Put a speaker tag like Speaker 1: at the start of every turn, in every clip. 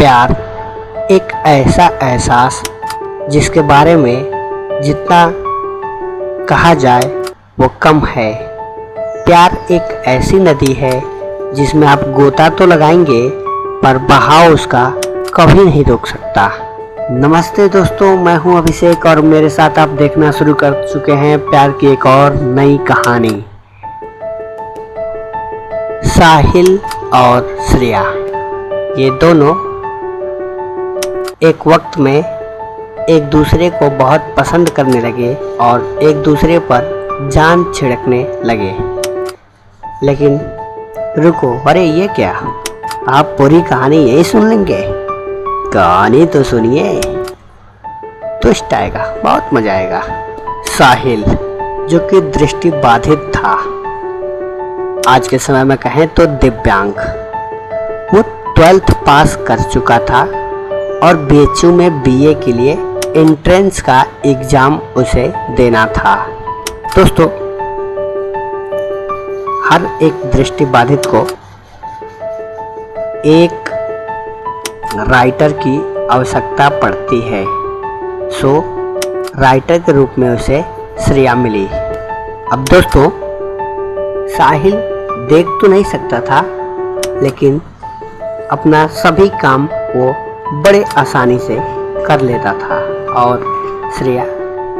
Speaker 1: प्यार एक ऐसा एहसास जिसके बारे में जितना कहा जाए वो कम है। प्यार एक ऐसी नदी है जिसमें आप गोता तो लगाएंगे पर बहाव उसका कभी नहीं रोक सकता। नमस्ते दोस्तों, मैं हूं अभिषेक और मेरे साथ आप देखना शुरू कर चुके हैं प्यार की एक और नई कहानी। साहिल और श्रेया ये दोनों एक वक्त में एक दूसरे को बहुत पसंद करने लगे और एक दूसरे पर जान छिड़कने लगे। लेकिन रुको, अरे ये क्या, आप पूरी कहानी यही सुन लेंगे? कहानी तो सुनिए, ट्विस्ट आएगा, बहुत मजा आएगा। साहिल जो कि दृष्टि बाधित था, आज के समय में कहें तो दिव्यांग, वो 12th पास कर चुका था और बीएचयू में बीए के लिए एंट्रेंस का एग्ज़ाम उसे देना था। दोस्तों, हर एक दृष्टिबाधित को एक राइटर की आवश्यकता पड़ती है। सो राइटर के रूप में उसे श्रेया मिली। अब दोस्तों, साहिल देख तो नहीं सकता था, लेकिन अपना सभी काम वो बड़े आसानी से कर लेता था और श्रेया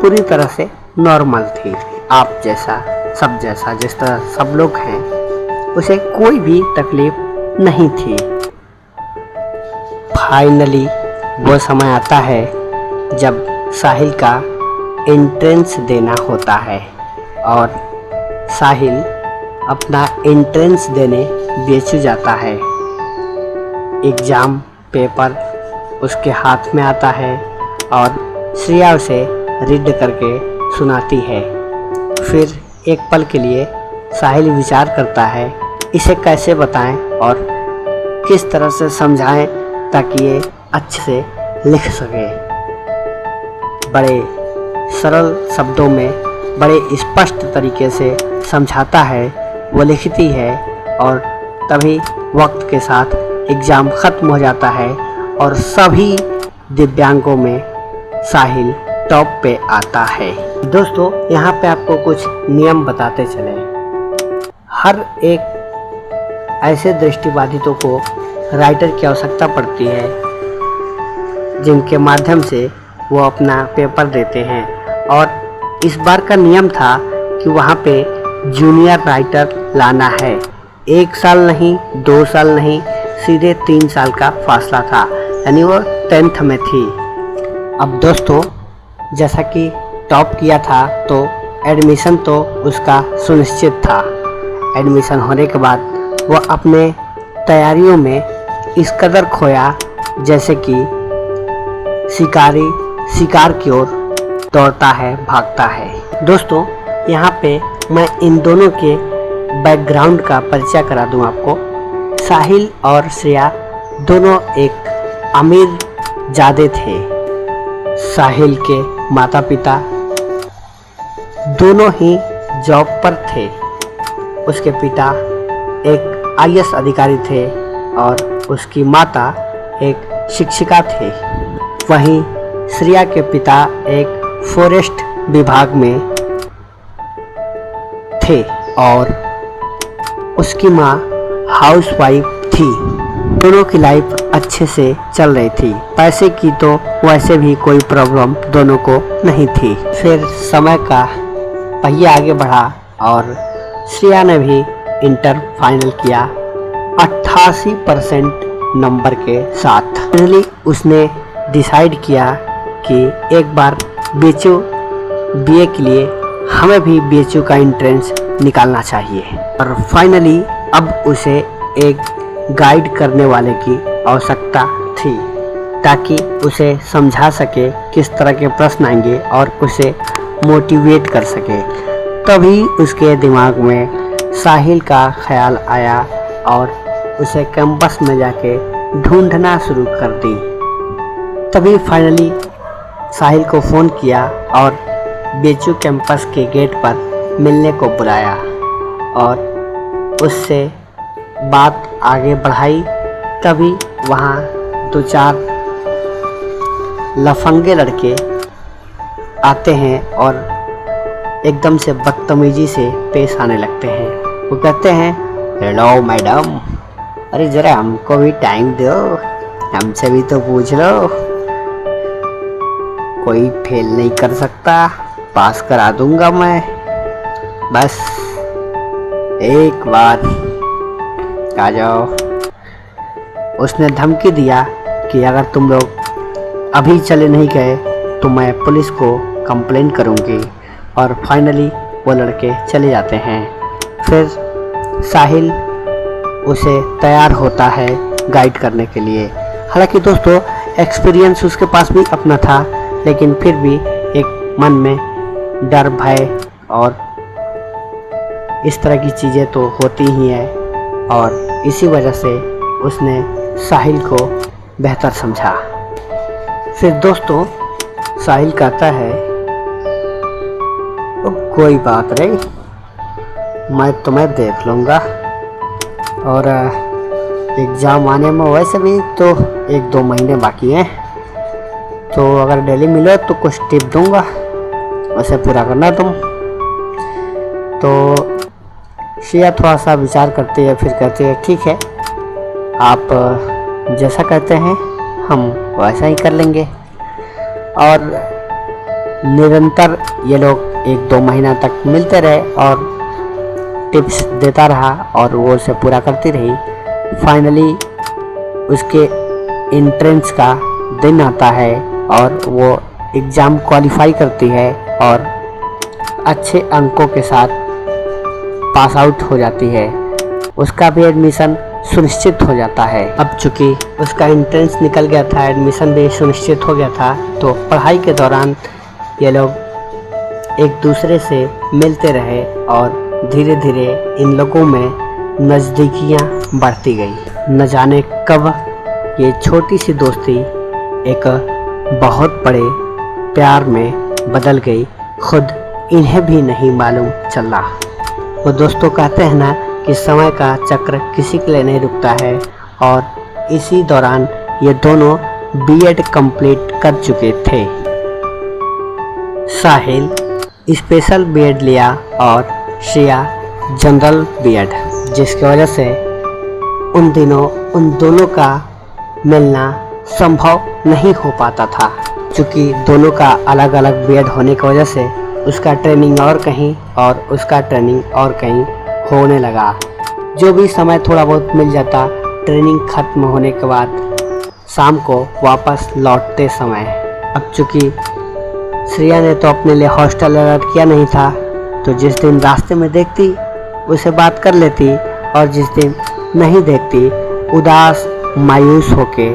Speaker 1: पूरी तरह से नॉर्मल थी, आप जैसा, सब जैसा, जिस तरह सब लोग हैं, उसे कोई भी तकलीफ नहीं थी। फाइनली वो समय आता है जब साहिल का एंट्रेंस देना होता है और साहिल अपना एंट्रेंस देने बीएचयू जाता है। एग्ज़ाम पेपर उसके हाथ में आता है और श्रेया उसे रीड करके सुनाती है। फिर एक पल के लिए साहिल विचार करता है इसे कैसे बताएं और किस तरह से समझाएं ताकि ये अच्छे से लिख सके। बड़े सरल शब्दों में बड़े स्पष्ट तरीके से समझाता है, वो लिखती है और तभी वक्त के साथ एग्ज़ाम ख़त्म हो जाता है और सभी दिव्यांगों में साहिल टॉप पे आता है। दोस्तों, यहाँ पे आपको कुछ नियम बताते चले। हर एक ऐसे दृष्टिबाधितों को राइटर की आवश्यकता पड़ती है जिनके माध्यम से वो अपना पेपर देते हैं, और इस बार का नियम था कि वहाँ पे जूनियर राइटर लाना है। 1 साल नहीं, 2 साल नहीं, सीधे 3 साल का फासला था, यानी वो 10th में थी। अब दोस्तों, जैसा कि टॉप किया था तो एडमिशन तो उसका सुनिश्चित था। एडमिशन होने के बाद वो अपने तैयारियों में इस कदर खोया जैसे कि शिकारी शिकार की ओर दौड़ता है, भागता है। दोस्तों, यहाँ पे मैं इन दोनों के बैकग्राउंड का परिचय करा दूं आपको। साहिल और श्रेया दोनों एक अमीर जादे थे। साहिल के माता पिता दोनों ही जॉब पर थे। उसके पिता एक आईएएस अधिकारी थे और उसकी माता एक शिक्षिका थे। वहीं श्रेया के पिता एक फॉरेस्ट विभाग में थे और उसकी माँ हाउसवाइफ थी। दोनों की लाइफ अच्छे से चल रही थी। पैसे की तो वैसे भी कोई प्रॉब्लम दोनों को नहीं थी। फिर समय का पहिया आगे बढ़ा और श्रेया ने भी इंटर फाइनल किया 88% नंबर के साथ। फाइनली उसने डिसाइड किया कि एक बार बीएचयू बीए के लिए हमें भी बीएचयू का एंट्रेंस निकालना चाहिए। और फाइनली अब उसे एक गाइड करने वाले की आवश्यकता थी ताकि उसे समझा सके किस तरह के प्रश्न आएंगे और उसे मोटिवेट कर सके। तभी उसके दिमाग में साहिल का ख्याल आया और उसे कैंपस में जाके ढूंढना शुरू कर दी। तभी फाइनली साहिल को फ़ोन किया और बीएचयू कैंपस के गेट पर मिलने को बुलाया और उससे बात आगे बढ़ाई। तभी वहाँ दो चार लफंगे लड़के आते हैं और एकदम से बदतमीजी से पेश आने लगते हैं। वो कहते हैं, हेलो मैडम, अरे ज़रा हमको भी टाइम दो, हमसे भी तो पूछ लो। कोई फेल नहीं कर सकता, पास करा दूंगा मैं, बस एक बार आ जाओ। उसने धमकी दिया कि अगर तुम लोग अभी चले नहीं गए तो मैं पुलिस को कंप्लेंट करूंगी। और फाइनली वो लड़के चले जाते हैं। फिर साहिल उसे तैयार होता है गाइड करने के लिए। हालांकि दोस्तों एक्सपीरियंस उसके पास भी अपना था, लेकिन फिर भी एक मन में डर, भय और इस तरह की चीज़ें तो होती ही है, और इसी वजह से उसने साहिल को बेहतर समझा। फिर दोस्तों साहिल कहता है, कोई बात नहीं, मैं तुम्हें देख लूँगा, और एग्ज़ाम आने में वैसे भी तो 1-2 महीने बाकी हैं, तो अगर डेली मिलो तो कुछ टिप दूँगा, उसे पूरा करना तुम। तो श्रेया थोड़ा सा विचार करती है, फिर कहती है, ठीक है, आप जैसा कहते हैं हम वैसा ही कर लेंगे। और निरंतर ये लोग 1-2 महीना तक मिलते रहे और टिप्स देता रहा और वो उसे पूरा करती रही। फाइनली उसके एंट्रेंस का दिन आता है और वो एग्ज़ाम क्वालिफाई करती है और अच्छे अंकों के साथ पास आउट हो जाती है। उसका भी एडमिशन सुनिश्चित हो जाता है। अब चूँकि उसका एंट्रेंस निकल गया था, एडमिशन भी सुनिश्चित हो गया था, तो पढ़ाई के दौरान ये लोग एक दूसरे से मिलते रहे और धीरे धीरे इन लोगों में नज़दीकियाँ बढ़ती गई। न जाने कब ये छोटी सी दोस्ती एक बहुत बड़े प्यार में बदल गई, खुद इन्हें भी नहीं मालूम चला। वो दोस्तों कहते हैं ना कि समय का चक्र किसी के लिए नहीं रुकता है, और इसी दौरान ये दोनों बीएड कंप्लीट कर चुके थे। साहिल स्पेशल बीएड लिया और श्रेया जनरल बीएड, जिसकी वजह से उन दिनों उन दोनों का मिलना संभव नहीं हो पाता था। क्योंकि दोनों का अलग अलग बीएड होने की वजह से उसका ट्रेनिंग और कहीं और उसका ट्रेनिंग और कहीं होने लगा। जो भी समय थोड़ा बहुत मिल जाता, ट्रेनिंग खत्म होने के बाद शाम को वापस लौटते समय। अब चूँकि श्रेया ने तो अपने लिए हॉस्टल अलर्ट किया नहीं था, तो जिस दिन रास्ते में देखती उसे बात कर लेती, और जिस दिन नहीं देखती उदास मायूस होके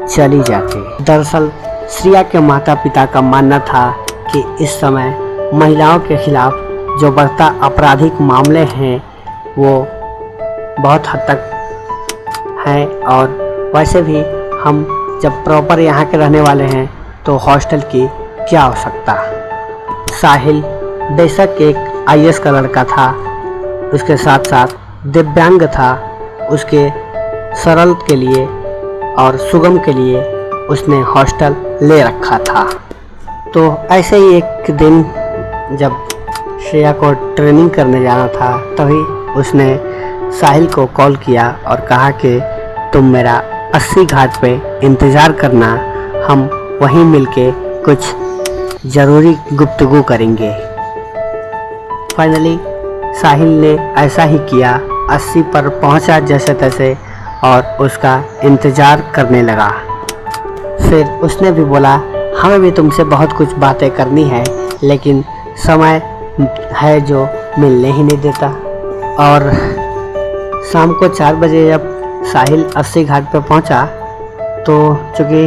Speaker 1: चली जाती। दरअसल श्रेया के माता पिता का मानना था कि इस समय महिलाओं के खिलाफ जो बढ़ता आपराधिक मामले हैं वो बहुत हद तक हैं, और वैसे भी हम जब प्रॉपर यहाँ के रहने वाले हैं तो हॉस्टल की क्या आवश्यकता। साहिल बेशक एक आईएएस का लड़का था, उसके साथ साथ दिव्यांग था। उसके सरल के लिए और सुगम के लिए उसने हॉस्टल ले रखा था। तो ऐसे ही एक दिन जब श्रेया को ट्रेनिंग करने जाना था, तभी उसने साहिल को कॉल किया और कहा कि तुम मेरा 80 घाट पे इंतज़ार करना, हम वहीं मिलके कुछ ज़रूरी गुफ्तगू करेंगे। फाइनली साहिल ने ऐसा ही किया, 80 पर पहुंचा जैसे तैसे और उसका इंतज़ार करने लगा। फिर उसने भी बोला, हमें भी तुमसे बहुत कुछ बातें करनी है, लेकिन समय है जो मिलने ही नहीं देता। और शाम को 4 बजे जब साहिल 80 घाट पर पहुंचा, तो चूँकि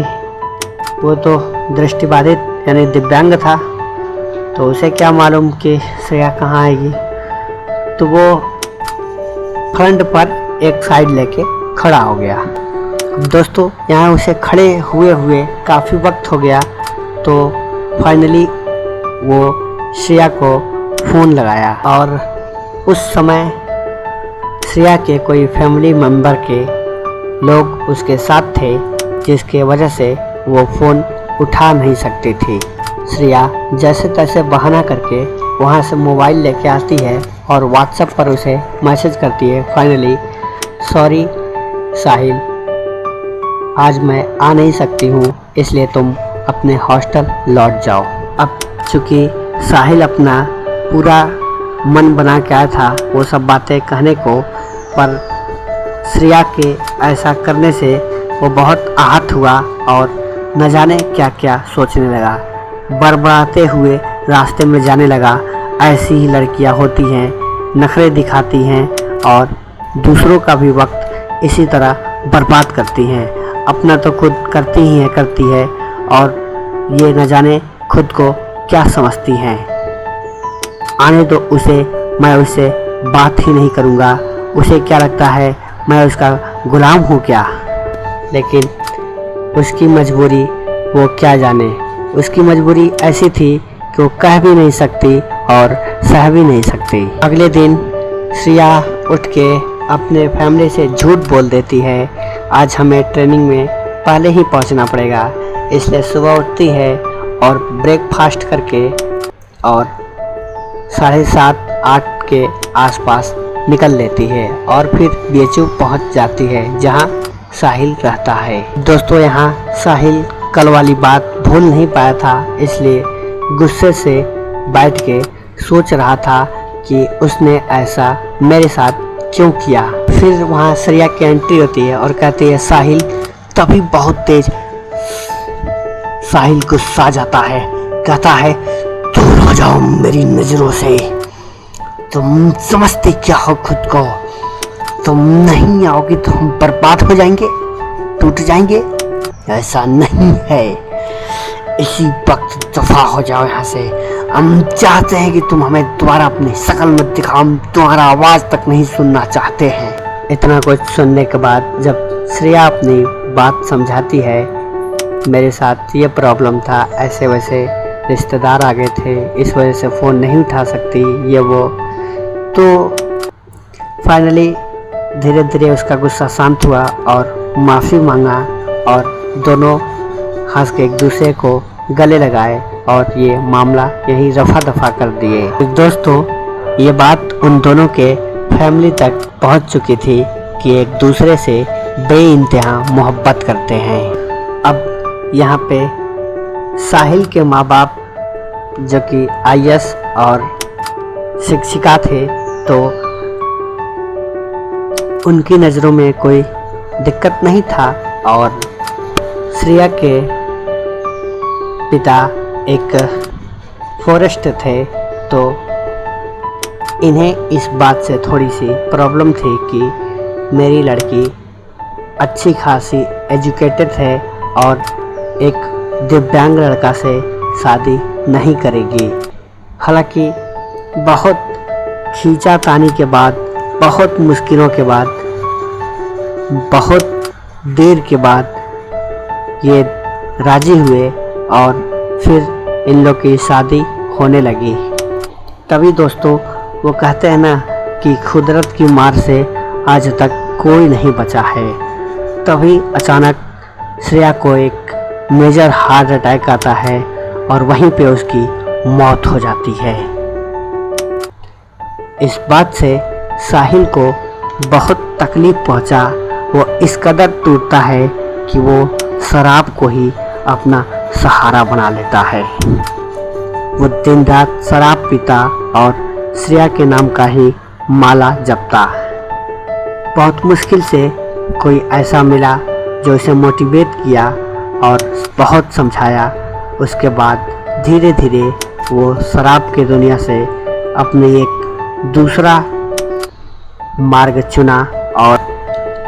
Speaker 1: वो तो दृष्टिबाधित यानी दिव्यांग था, तो उसे क्या मालूम कि श्रेया कहाँ आएगी। तो वो फ्रंट पर एक साइड लेके खड़ा हो गया। दोस्तों यहाँ उसे खड़े हुए हुए काफ़ी वक्त हो गया, तो फाइनली वो श्रेया को फ़ोन लगाया, और उस समय श्रेया के कोई फैमिली मेम्बर के लोग उसके साथ थे। जिसके वजह से वो फ़ोन उठा नहीं सकती थी। श्रेया जैसे तैसे बहाना करके वहाँ से मोबाइल लेके आती है और व्हाट्सएप पर उसे मैसेज करती है फाइनली, सॉरी साहिल, आज मैं आ नहीं सकती हूँ, इसलिए तुम अपने हॉस्टल लौट जाओ। अब चूँकि साहिल अपना पूरा मन बना के आया था वो सब बातें कहने को, पर श्रेया के ऐसा करने से वो बहुत आहत हुआ और न जाने क्या क्या सोचने लगा। बड़बड़ाते हुए रास्ते में जाने लगा। ऐसी ही लड़कियां होती हैं, नखरे दिखाती हैं और दूसरों का भी वक्त इसी तरह बर्बाद करती हैं। अपना तो खुद करती है और ये न जाने खुद को क्या समझती हैं। आने दो उसे, मैं उससे बात ही नहीं करूँगा। उसे क्या लगता है मैं उसका गुलाम हूँ क्या? लेकिन उसकी मजबूरी वो क्या जाने। उसकी मजबूरी ऐसी थी कि वो कह भी नहीं सकती और सह भी नहीं सकती। अगले दिन श्रेया उठ के अपने फैमिली से झूठ बोल देती है, आज हमें ट्रेनिंग में पहले ही पहुंचना पड़ेगा, इसलिए सुबह उठती है और ब्रेकफास्ट करके और 7:30-8 के आसपास निकल लेती है और फिर BHU पहुंच जाती है जहां साहिल रहता है। दोस्तों, यहाँ साहिल कल वाली बात भूल नहीं पाया था, इसलिए गुस्से से बैठ के सोच रहा था कि उसने ऐसा मेरे साथ क्यों किया। फिर वहाँ श्रेया की एंट्री होती है और कहती है साहिल, तभी बहुत तेज साहिल गुस्सा जाता है, कहता है दूर हो जाओ मेरी नज़रों से, तुम समझते क्या हो खुद को, तुम नहीं आओगे तो हम बर्बाद हो जाएंगे, टूट जाएंगे। ऐसा नहीं है, इसी वक्त दफा हो जाओ यहाँ से। हम चाहते हैं कि तुम हमें दोबारा अपनी शक्ल मत दिखाओ, हम तुम्हारा आवाज़ तक नहीं सुनना चाहते हैं। इतना कुछ सुनने के बाद जब श्रेया अपनी बात समझाती है, मेरे साथ ये प्रॉब्लम था, ऐसे वैसे रिश्तेदार आ गए थे, इस वजह से फ़ोन नहीं उठा सकती, ये वो, तो फाइनली धीरे धीरे उसका गुस्सा शांत हुआ और माफ़ी मांगा और दोनों हंस के एक दूसरे को गले लगाए और ये मामला यहीं रफा दफा कर दिए। दोस्तों, ये बात उन दोनों के फैमिली तक पहुंच चुकी थी कि एक दूसरे से बेइंतहा मोहब्बत करते हैं। अब यहाँ पे साहिल के माँ बाप जो कि IAS और शिक्षिका थे, तो उनकी नज़रों में कोई दिक्कत नहीं था और श्रेया के पिता एक फॉरेस्ट थे, तो इन्हें इस बात से थोड़ी सी प्रॉब्लम थी कि मेरी लड़की अच्छी खासी एजुकेटेड है और एक दिव्यांग लड़का से शादी नहीं करेगी। हालांकि बहुत खींचातानी के बाद, बहुत मुश्किलों के बाद, बहुत देर के बाद ये राजी हुए और फिर इन लोग की शादी होने लगी। तभी दोस्तों वो कहते हैं ना कि कुदरत की मार से आज तक कोई नहीं बचा है। तभी अचानक श्रेया को एक मेजर हार्ट अटैक आता है और वहीं पे उसकी मौत हो जाती है। इस बात से साहिल को बहुत तकलीफ पहुंचा। वो इस कदर टूटता है कि वो शराब को ही अपना सहारा बना लेता है। वो दिन रात शराब पीता और श्रेया के नाम का ही माला जपता। बहुत मुश्किल से कोई ऐसा मिला जो इसे मोटिवेट किया और बहुत समझाया। उसके बाद धीरे धीरे वो शराब की दुनिया से अपने एक दूसरा मार्ग चुना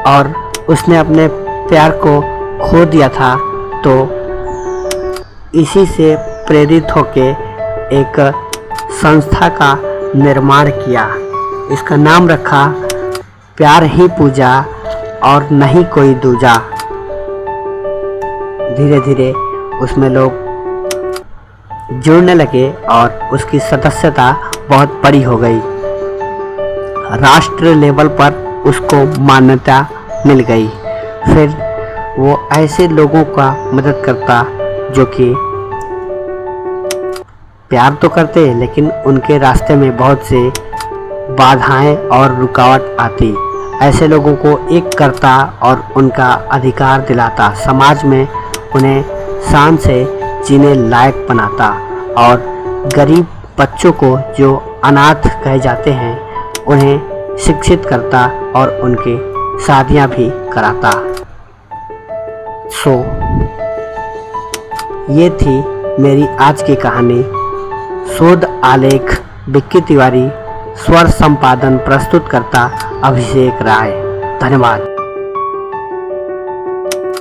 Speaker 1: और उसने अपने प्यार को खो दिया था। तो इसी से प्रेरित होके एक संस्था का निर्माण किया। इसका नाम रखा प्यार ही पूजा और नहीं कोई दूजा। धीरे धीरे उसमें लोग जुड़ने लगे और उसकी सदस्यता बहुत बड़ी हो गई। राष्ट्र लेवल पर उसको मान्यता मिल गई। फिर वो ऐसे लोगों का मदद करता जो कि प्यार तो करते लेकिन उनके रास्ते में बहुत से बाधाएं और रुकावट आती। ऐसे लोगों को एक करता और उनका अधिकार दिलाता, समाज में उन्हें शान से जीने लायक बनाता और गरीब बच्चों को जो अनाथ कहे जाते हैं उन्हें शिक्षित करता और उनकी शादियां भी कराता। ये थी मेरी आज की कहानी। शोध आलेख विक्की तिवारी, स्वर संपादन प्रस्तुत करता अभिषेक राय। धन्यवाद।